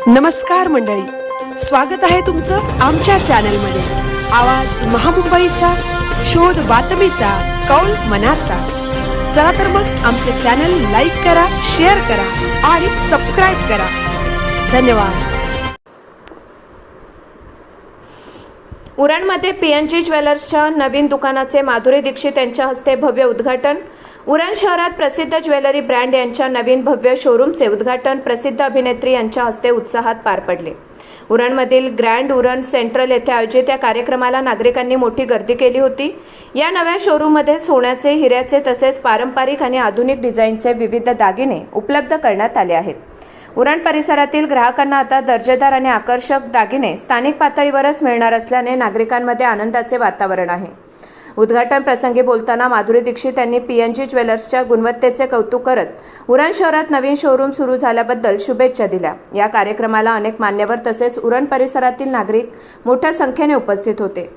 नमस्कार मंडळी, स्वागत आहे तुमचं आमच्या चॅनलमध्ये। आवाज महामुंबईचा, शोध बातमीचा, कौल मनाचा। चला तर मग आमचे चॅनल लाईक करा, शेअर करा आणि सबस्क्राइब करा। धन्यवाद। उरणमध्ये पीएनजी ज्वेलर्सच्या नवीन दुकानाचे माधुरी दीक्षित यांच्या हस्ते भव्य उद्घाटन। उरण शहरात प्रसिद्ध ज्वेलरी ब्रँड यांच्या नवीन भव्य शोरूमचे उद्घाटन प्रसिद्ध अभिनेत्री यांच्या हस्ते उत्साहात पार पडले। उरणमधील ग्रँड उरण सेंट्रल येथे आयोजित या कार्यक्रमाला नागरिकांनी मोठी गर्दी केली होती। या नव्या शोरूममध्ये सोन्याचे, हिऱ्याचे तसेच पारंपरिक आणि आधुनिक डिझाईनचे विविध दागिने उपलब्ध करण्यात आले आहेत। उरण परिसरातील ग्राहकांना आता दर्जेदार आणि आकर्षक दागिने स्थानिक पातळीवरच मिळणार असल्याने नागरिकांमध्ये आनंदाचे वातावरण आहे। उद्घाटन प्रसंगी बोलताना माधुरी दीक्षित यांनी पीएनजी ज्वेलर्सच्या गुणवत्तेचे कौतुक करत उरण शहरात नवीन शोरूम सुरू झाल्याबद्दल शुभेच्छा दिल्या। या कार्यक्रमाला अनेक मान्यवर तसेच उरण परिसरातील नागरिक मोठ्या संख्येने उपस्थित होते।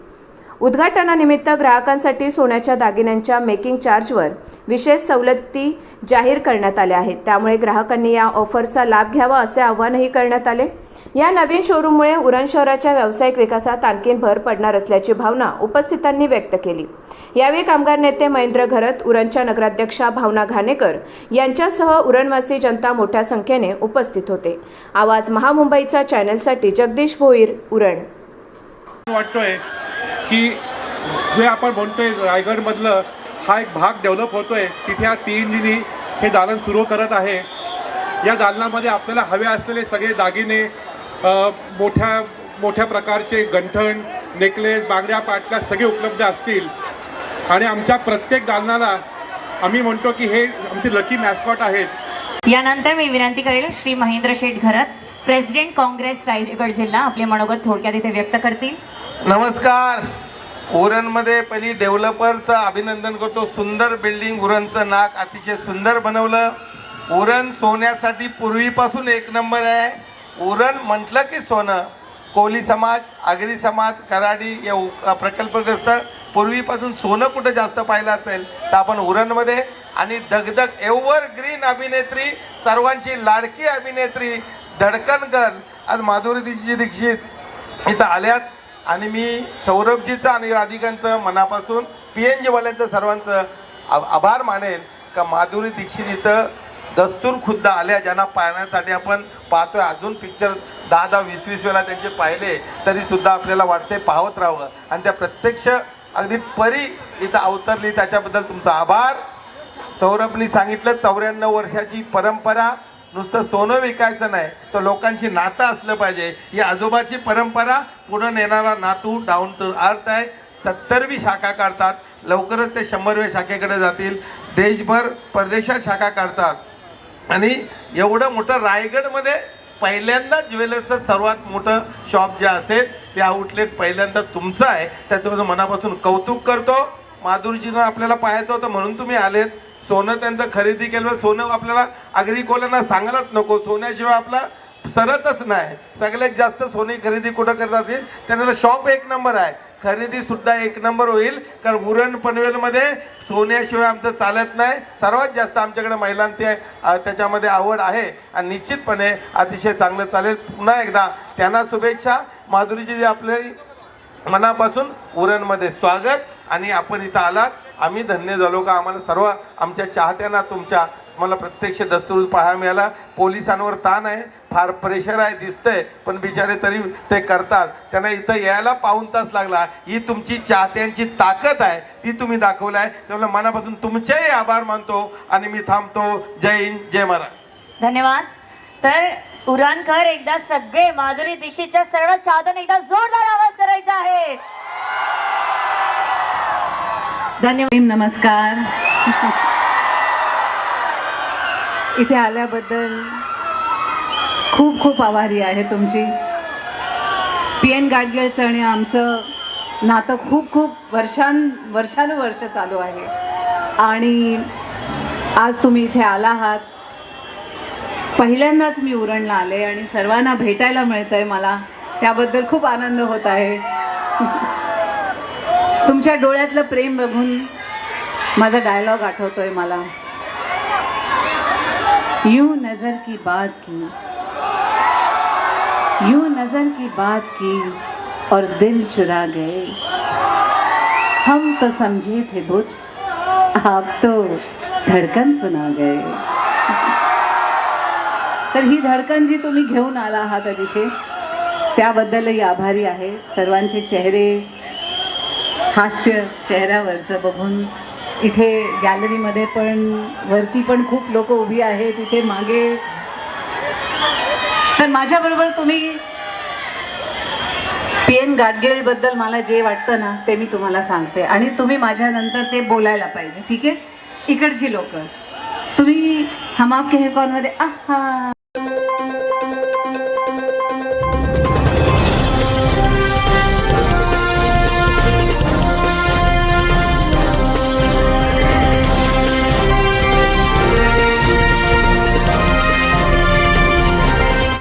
उद्घाटनानिमित्त ग्राहकांसाठी सोन्याच्या दागिन्यांच्या मेकिंग चार्जवर विशेष सवलती जाहीर करण्यात आल्या आहेत, त्यामुळे ग्राहकांनी या ऑफरचा लाभ घ्यावा असे आवाहनही करण्यात आले। या नवीन शोरूममुळे उरण शहराच्या व्यावसायिक विकासात आणखी भर पडणार असल्याची भावना उपस्थितांनी व्यक्त केली। यावेळी कामगार नेते महेंद्र घरत, उरणच्या नगराध्यक्षा भावना घाणेकर यांच्यासह उरणवासी जनता मोठ्या संख्येने उपस्थित होते। आवाज महामुंबईचा चॅनलसाठी जगदीश भोईर, उरण। वाटतोय की जे आपण म्हणतोय रायगडमधलं हा एक भाग डेव्हलप होतोय, तिथे हा पीएनजीनी हे दालन सुरू करत आहे। या दालनामध्ये आपल्याला हवे असलेले सगळे दागिने, मोठ्या प्रकारचे गंठण, नेकलेस, बांगड्या, पाटल्या सगळे उपलब्ध असतील। आणि आमच्या प्रत्येक दालनाला आम्ही म्हणतो की हे आमचे लकी मॅस्कॉट आहेत। यानंतर मी विनंती करेल श्री महेंद्र शेठ घरत, प्रेसिडेंट काँग्रेस रायगड जिल्हा, आपले मनोगत थोडक्यात इथे व्यक्त करतील। नमस्कार। उरणमध्ये पहिली डेव्हलपरचं अभिनंदन करतो। सुंदर बिल्डिंग, उरणचं नाक अतिशय सुंदर बनवलं। उरण सोन्यासाठी पूर्वीपासून एक नंबर आहे। उरण म्हटलं की सोनं। कोली समाज, आगरी समाज, कराडी या प्रकल्पग्रस्त पूर्वीपासून सोनं कुठं जास्त पाहिलं असेल तर आपण उरणमध्ये। आणि दगदग एव्हरग्रीन अभिनेत्री, सर्वांची लाडकी अभिनेत्री, धडकन गर्ल आज माधुरी दीक्षित इथं आल्यात। आणि मी सौरभजीचं आणि राधिकांचं मनापासून पीएनजीवाल्यांचं सर्वांचं आभार मानेल का माधुरी दीक्षित इथं दस्तूर खुद्द आल्या, ज्यांना पाहण्यासाठी आपण पाहतोय। अजून पिक्चर 10-10, 20-20 वेळा त्यांचे पाहिले तरीसुद्धा आपल्याला वाटते पाहत राहावं। आणि त्या प्रत्यक्ष अगदी परी इथं अवतरली, त्याच्याबद्दल तुमचा आभार। सौरभनी सांगितलं 94 वर्षाची परंपरा, नुसतं सोनं विकायचं नाही तर लोकांची नातं असलं पाहिजे। ही आजोबाची परंपरा पुढे नेणारा नातू डाऊन टू अर्थ आहे। 70वी शाखा काढतात, लवकरच ते 100व्या शाखेकडे जातील। देशभर परदेशात शाखा काढतात। आणि एवढं मोठं रायगडमध्ये पहिल्यांदा ज्वेलर्सचं सर्वात मोठं शॉप जे असेल ते आउटलेट पहिल्यांदा तुमचं आहे, त्याचं मनापासून कौतुक करतो। माधुरीजीनं आपल्याला पाहायचं होतं म्हणून तुम्ही आलेत। सोनं त्यांचं खरेदी केलं, सोनं आपल्याला आगरीकोल्यांना सांगायलाच नको, सोन्याशिवाय आपला सरतच नाही। सगळ्यात जास्त सोने खरेदी कुठं करत असेल त्यांना शॉप एक नंबर आहे, खरेदीसुद्धा एक नंबर होईल। कारण उरण पनवेलमध्ये सोन्याशिवाय आमचं चालत नाही। सर्वात जास्त आमच्याकडे महिलांची त्याच्यामध्ये आवड आहे आणि निश्चितपणे अतिशय चांगलं चालेल। पुन्हा एकदा त्यांना शुभेच्छा। माधुरीजी आपले मनापासून उरणमध्ये स्वागत। आणि आपण इथं आलात, आम्ही धन्य झालो का आम्हाला सर्व आमच्या चाहत्यांना तुमच्या मला प्रत्यक्ष दस्तूर पाहायला मिळाला। पोलिसांवर ताण आहे, फार प्रेशर आहे दिसतंय, पण बिचारे तरी ते करतात। त्यांना इथं यायला पाऊण तास लागला। ही तुमची चाहत्यांची ताकद आहे, ती तुम्ही दाखवलं आहे, त्यामुळे मनापासून तुमचेही आभार मानतो आणि मी थांबतो। जय हिंद, जय महाराज। धन्यवाद। तर उरणकर एकदा सगळे माधुरी दीक्षितच्या सर्व चाहत्यांना एकदा जोरदार आवाज करायचा आहे। धन्यवाद। नमस्कार। इथे आल्याबद्दल खूप खूप आभारी आहे तुमची। पीएन गाडगेळचं आणि आमचं नातं खूप खूप वर्षानुवर्ष चालू आहे। आणि आज तुम्ही इथे आला आहात। पहिल्यांदाच मी उरणला आले आणि सर्वांना भेटायला मिळतंय मला, त्याबद्दल खूप आनंद होत आहे। तुमच्या डोळ्यातलं प्रेम बघून माझा डायलॉग आठवतोय मला। यूं नजर की बात की यूं नजर की बात की और दिल चुरा गए, हम तो समझे थे बुत, आप तो धडकन सुना गए. तर ही धडकन जी तुम्ही घेऊन आला आहात तिथे, त्याबद्दलही आभारी आहे. सर्वांचे चेहरे, हास्य चेहऱ्यावरचं बघून इथे गॅलरीमध्ये पण, वरती पण खूप लोक उभी आहेत, इथे मागे. तर माझ्याबरोबर तुम्ही PN गाडगीळबद्दल मला जे वाटतं ना ते मी तुम्हाला सांगते आणि तुम्ही माझ्यानंतर ते बोलायला पाहिजे. ठीक आहे? इकडची लोक तुम्ही हम आपके है कौन मध्ये आहा